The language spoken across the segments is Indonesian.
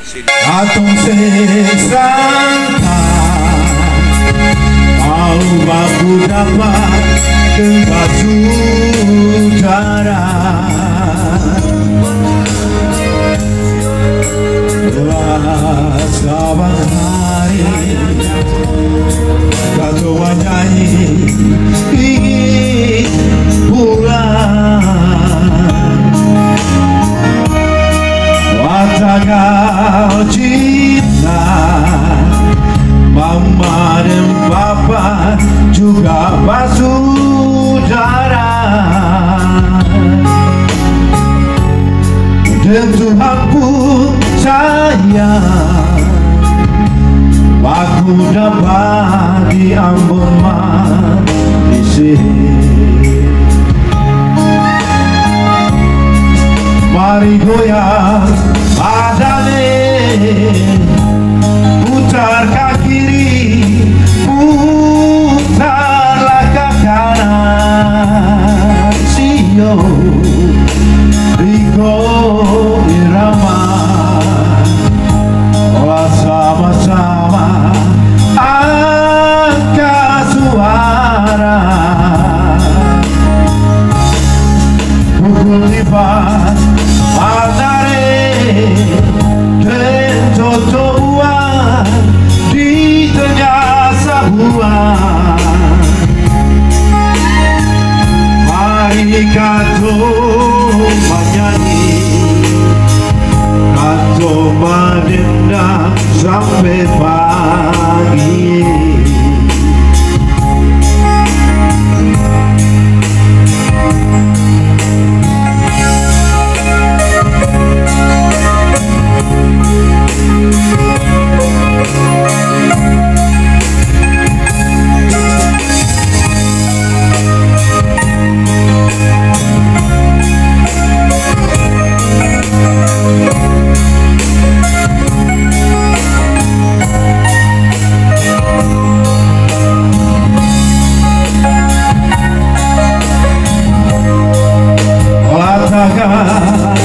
Katong sesangka mau baku dapat tempat saudara saban hari katong nyanyi ingin pulang watagal cinta mama dan papa juga saudara dan Tuhan pun sayang aku dapat diambun manisih. Mari goyang badane, putar ke kiri, putarlah ke kanan. Sio Riko Irama, oh sama-sama angkat suara, pukul lipat matahari dan totoan di tengah sabuan. Mari katong menyanyi, katong menendang sampai pagi.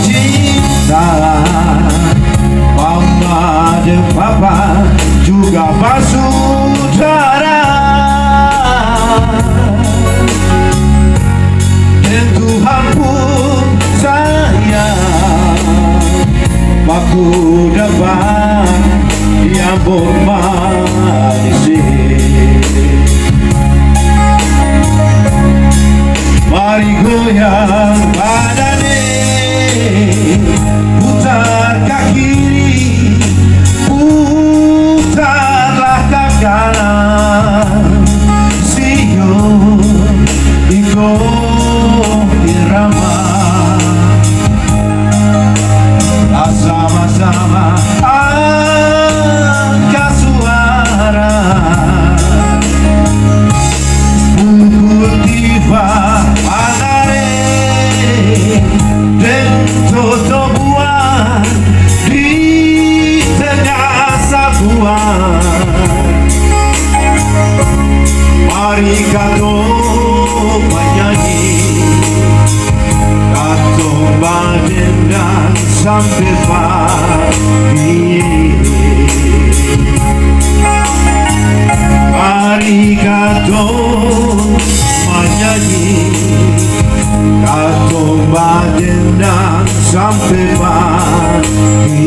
Cinta mama dan papa juga saudara dan Tuhan pun sayang aku dapat diambun manisih. Mari goyang badane, putar ke kiri, putarlah ke kanan. Sio Iko Irama, sama-sama angkat suara, pukul tiba dan toto buah di tengah sabuan. Mari katong menyanyi, katong menendang sampai pagi. Mari katong menyanyi, katong menendang sampai pagi.